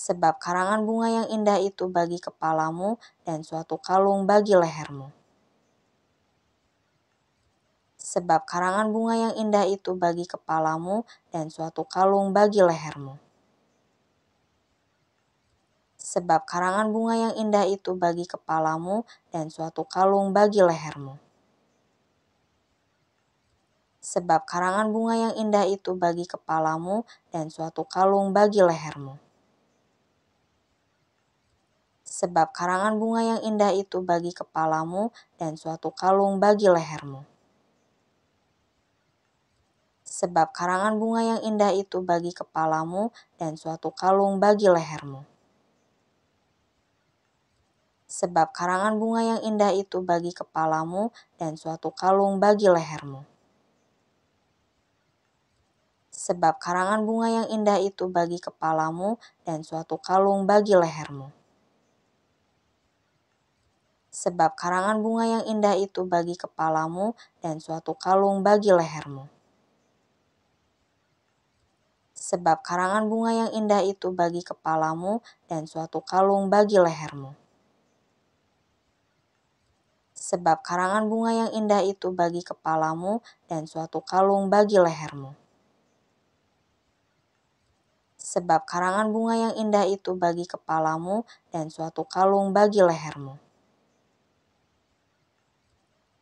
Sebab karangan bunga yang indah itu bagi kepalamu dan suatu kalung bagi lehermu. Sebab karangan bunga yang indah itu bagi kepalamu dan suatu kalung bagi lehermu. Sebab karangan bunga yang indah itu bagi kepalamu dan suatu kalung bagi lehermu. Sebab karangan bunga yang indah itu bagi kepalamu dan suatu kalung bagi lehermu. Sebab karangan bunga yang indah itu bagi kepalamu dan suatu kalung bagi lehermu. Sebab karangan bunga yang indah itu bagi kepalamu dan suatu kalung bagi lehermu. Sebab karangan bunga yang indah itu bagi kepalamu dan suatu kalung bagi lehermu. Sebab karangan bunga yang indah itu bagi kepalamu dan suatu kalung bagi lehermu. Sebab karangan bunga yang indah itu bagi kepalamu dan suatu kalung bagi lehermu. Sebab karangan bunga yang indah itu bagi kepalamu dan suatu kalung bagi lehermu. Sebab karangan bunga yang indah itu bagi kepalamu dan suatu kalung bagi lehermu. Sebab karangan bunga yang indah itu bagi kepalamu dan suatu kalung bagi lehermu.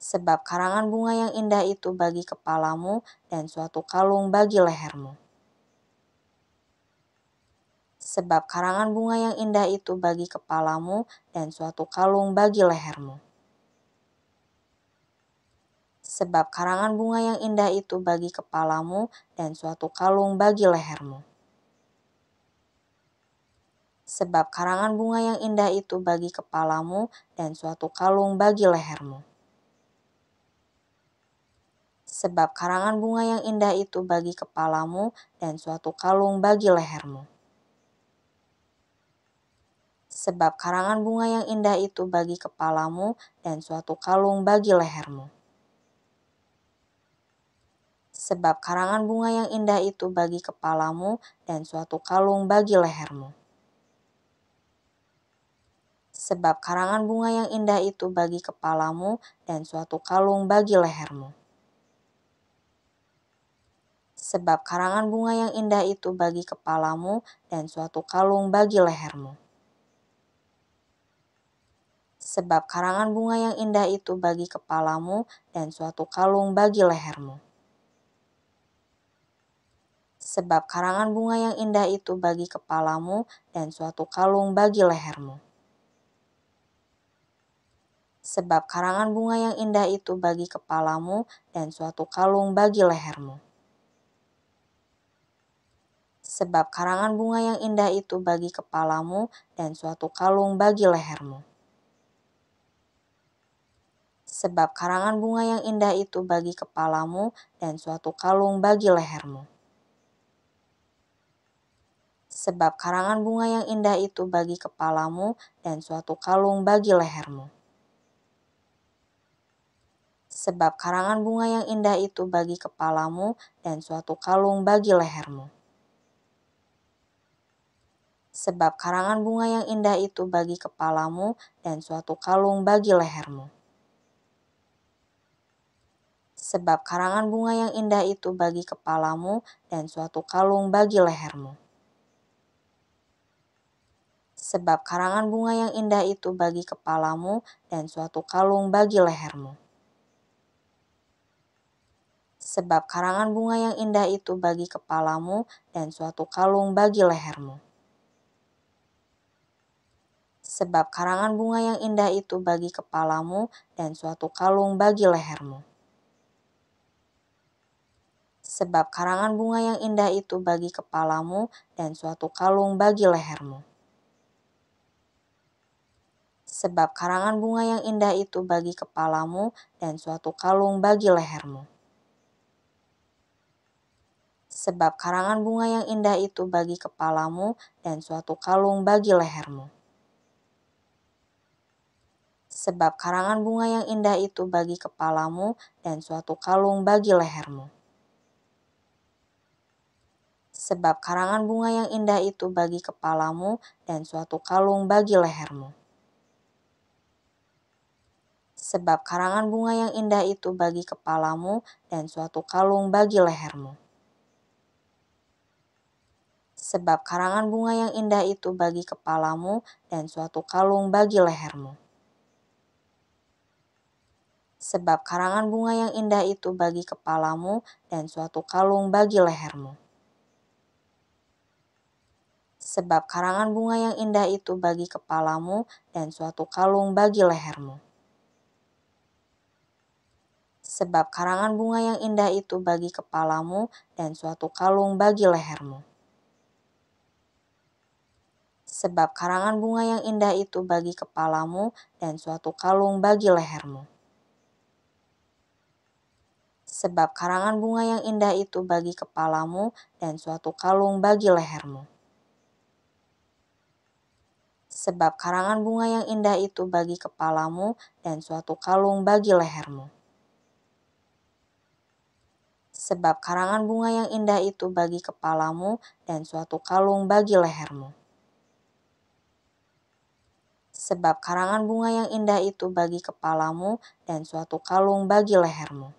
Sebab karangan bunga yang indah itu bagi kepalamu dan suatu kalung bagi lehermu. Sebab karangan bunga yang indah itu bagi kepalamu dan suatu kalung bagi lehermu. Sebab karangan bunga yang indah itu bagi kepalamu dan suatu kalung bagi lehermu. Sebab karangan bunga yang indah itu bagi kepalamu dan suatu kalung bagi lehermu. Sebab karangan bunga yang indah itu bagi kepalamu dan suatu kalung bagi lehermu. Sebab karangan bunga yang indah itu bagi kepalamu dan suatu kalung bagi lehermu. Sebab karangan bunga yang indah itu bagi kepalamu dan suatu kalung bagi lehermu. Sebab karangan bunga yang indah itu bagi kepalamu dan suatu kalung bagi lehermu. Sebab karangan bunga yang indah itu bagi kepalamu dan suatu kalung bagi lehermu. Sebab karangan bunga yang indah itu bagi kepalamu dan suatu kalung bagi lehermu. Sebab karangan bunga yang indah itu bagi kepalamu dan suatu kalung bagi lehermu. Sebab karangan bunga yang indah itu bagi kepalamu dan suatu kalung bagi lehermu. Sebab karangan bunga yang indah itu bagi kepalamu dan suatu kalung bagi lehermu. Sebab karangan bunga yang indah itu bagi kepalamu dan suatu kalung bagi lehermu. Sebab karangan bunga yang indah itu bagi kepalamu dan suatu kalung bagi lehermu. Sebab karangan bunga yang indah itu bagi kepalamu dan suatu kalung bagi lehermu. Sebab karangan bunga yang indah itu bagi kepalamu dan suatu kalung bagi lehermu. Sebab karangan bunga yang indah itu bagi kepalamu dan suatu kalung bagi lehermu. Sebab karangan bunga yang indah itu bagi kepalamu dan suatu kalung bagi lehermu. Sebab karangan bunga yang indah itu bagi kepalamu dan suatu kalung bagi lehermu. Sebab karangan bunga yang indah itu bagi kepalamu dan suatu kalung bagi lehermu. Sebab karangan bunga yang indah itu bagi kepalamu dan suatu kalung bagi lehermu. Sebab karangan bunga yang indah itu bagi kepalamu dan suatu kalung bagi lehermu. Sebab karangan bunga yang indah itu bagi kepalamu dan suatu kalung bagi lehermu. Sebab karangan bunga yang indah itu bagi kepalamu dan suatu kalung bagi lehermu. sebab karangan bunga yang indah itu bagi kepalamu dan suatu kalung bagi lehermu. Sebab karangan bunga yang indah itu bagi kepalamu dan suatu kalung bagi lehermu. Sebab karangan bunga yang indah itu bagi kepalamu dan suatu kalung bagi lehermu. Sebab karangan bunga yang indah itu bagi kepalamu dan suatu kalung bagi lehermu. Sebab karangan bunga yang indah itu bagi kepalamu dan suatu kalung bagi lehermu. Sebab karangan bunga yang indah itu bagi kepalamu dan suatu kalung bagi lehermu. Sebab karangan bunga yang indah itu bagi kepalamu dan suatu kalung bagi lehermu. Sebab karangan bunga yang indah itu bagi kepalamu dan suatu kalung bagi lehermu. Sebab karangan bunga yang indah itu bagi kepalamu dan suatu kalung bagi lehermu. Sebab karangan bunga yang indah itu bagi kepalamu dan suatu kalung bagi lehermu. Sebab karangan bunga yang indah itu bagi kepalamu dan suatu kalung bagi lehermu.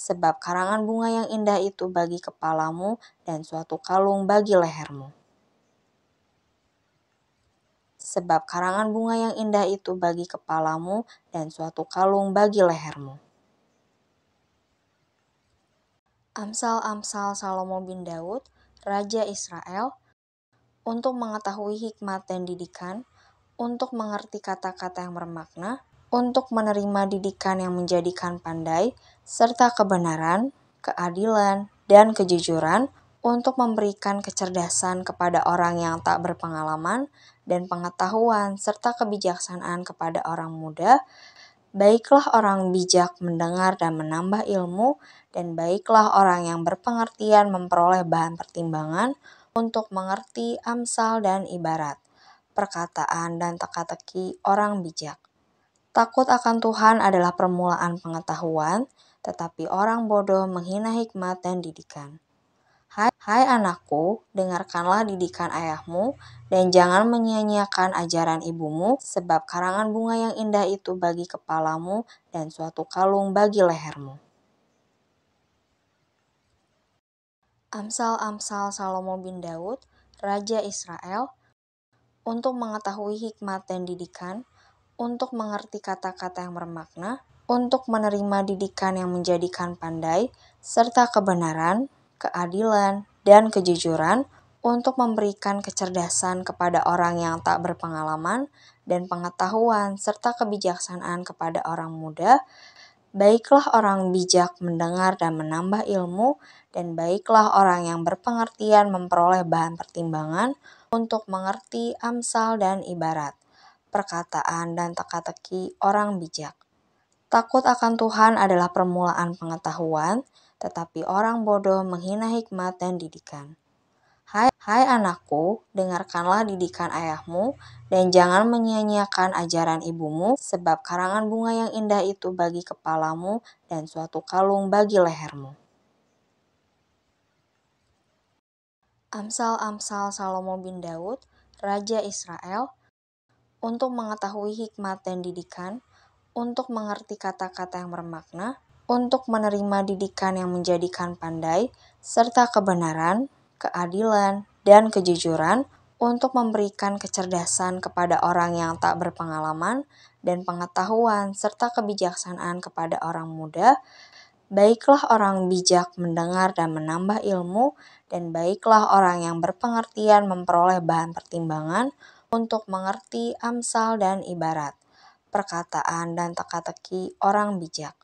Sebab karangan bunga yang indah itu bagi kepalamu dan suatu kalung bagi lehermu. Sebab karangan bunga yang indah itu bagi kepalamu dan suatu kalung bagi lehermu. Amsal-amsal Salomo bin Daud, Raja Israel, untuk mengetahui hikmat dan didikan, untuk mengerti kata-kata yang bermakna, untuk menerima didikan yang menjadikan pandai, serta kebenaran, keadilan, dan kejujuran, untuk memberikan kecerdasan kepada orang yang tak berpengalaman, dan pengetahuan serta kebijaksanaan kepada orang muda. Baiklah orang bijak mendengar dan menambah ilmu, dan baiklah orang yang berpengertian memperoleh bahan pertimbangan untuk mengerti amsal dan ibarat, perkataan dan teka-teki orang bijak. Takut akan Tuhan adalah permulaan pengetahuan, tetapi orang bodoh menghina hikmat dan didikan. Hai anakku, dengarkanlah didikan ayahmu, dan jangan menyia-nyiakan ajaran ibumu, sebab karangan bunga yang indah itu bagi kepalamu dan suatu kalung bagi lehermu. Amsal-amsal Salomo bin Daud, Raja Israel, untuk mengetahui hikmat dan didikan, untuk mengerti kata-kata yang bermakna, untuk menerima didikan yang menjadikan pandai, serta kebenaran, keadilan, dan kejujuran, untuk memberikan kecerdasan kepada orang yang tak berpengalaman, dan pengetahuan serta kebijaksanaan kepada orang muda. Baiklah orang bijak mendengar dan menambah ilmu, dan baiklah orang yang berpengertian memperoleh bahan pertimbangan untuk mengerti amsal dan ibarat, perkataan dan teka-teki orang bijak. Takut akan Tuhan adalah permulaan pengetahuan, tetapi orang bodoh menghina hikmat dan didikan. Hai anakku, dengarkanlah didikan ayahmu, dan jangan menyia-nyiakan ajaran ibumu, sebab karangan bunga yang indah itu bagi kepalamu dan suatu kalung bagi lehermu. Amsal-amsal Salomo bin Daud, Raja Israel, untuk mengetahui hikmat dan didikan, untuk mengerti kata-kata yang bermakna, untuk menerima didikan yang menjadikan pandai, serta kebenaran, keadilan, dan kejujuran, untuk memberikan kecerdasan kepada orang yang tak berpengalaman, dan pengetahuan serta kebijaksanaan kepada orang muda. Baiklah orang bijak mendengar dan menambah ilmu, dan baiklah orang yang berpengertian memperoleh bahan pertimbangan untuk mengerti amsal dan ibarat, perkataan dan teka-teki orang bijak.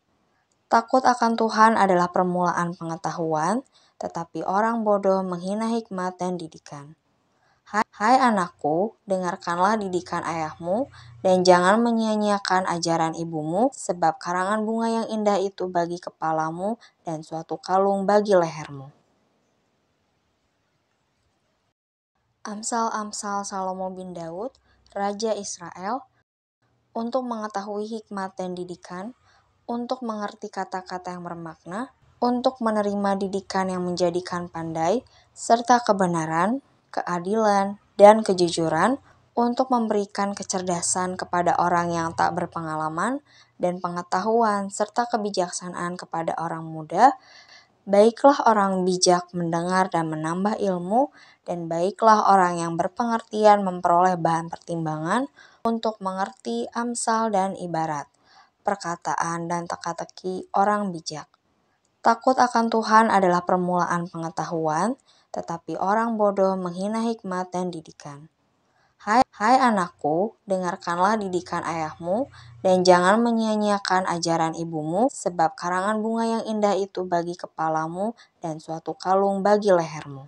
Takut akan Tuhan adalah permulaan pengetahuan, tetapi orang bodoh menghina hikmat dan didikan. Hai anakku, dengarkanlah didikan ayahmu, dan jangan menyia-nyiakan ajaran ibumu, sebab karangan bunga yang indah itu bagi kepalamu dan suatu kalung bagi lehermu. Amsal-amsal Salomo bin Daud, Raja Israel, untuk mengetahui hikmat dan didikan, untuk mengerti kata-kata yang bermakna, untuk menerima didikan yang menjadikan pandai, serta kebenaran, keadilan, dan kejujuran, untuk memberikan kecerdasan kepada orang yang tak berpengalaman, dan pengetahuan serta kebijaksanaan kepada orang muda. Baiklah orang bijak mendengar dan menambah ilmu, dan baiklah orang yang berpengertian memperoleh bahan pertimbangan untuk mengerti amsal dan ibarat, perkataan dan teka-teki orang bijak. Takut akan Tuhan adalah permulaan pengetahuan, tetapi orang bodoh menghina hikmat dan didikan. Hai anakku, dengarkanlah didikan ayahmu, dan jangan menyia-nyiakan ajaran ibumu, sebab karangan bunga yang indah itu bagi kepalamu dan suatu kalung bagi lehermu.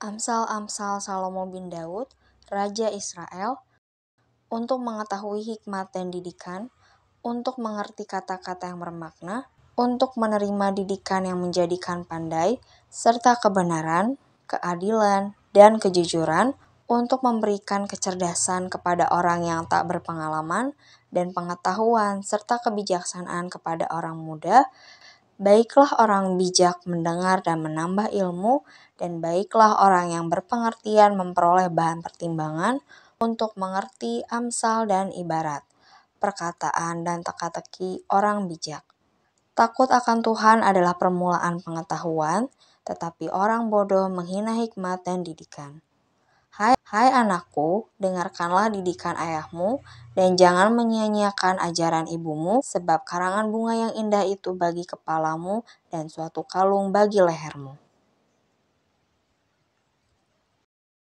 Amsal-amsal Salomo bin Daud, Raja Israel, untuk mengetahui hikmat dan didikan, untuk mengerti kata-kata yang bermakna, untuk menerima didikan yang menjadikan pandai, serta kebenaran, keadilan, dan kejujuran, untuk memberikan kecerdasan kepada orang yang tak berpengalaman, dan pengetahuan serta kebijaksanaan kepada orang muda. Baiklah orang bijak mendengar dan menambah ilmu, dan baiklah orang yang berpengertian memperoleh bahan pertimbangan untuk mengerti amsal dan ibarat, perkataan dan teka-teki orang bijak. Takut akan Tuhan adalah permulaan pengetahuan, tetapi orang bodoh menghina hikmat dan didikan. Hai anakku, dengarkanlah didikan ayahmu, dan jangan menyia-nyiakan ajaran ibumu, sebab karangan bunga yang indah itu bagi kepalamu dan suatu kalung bagi lehermu.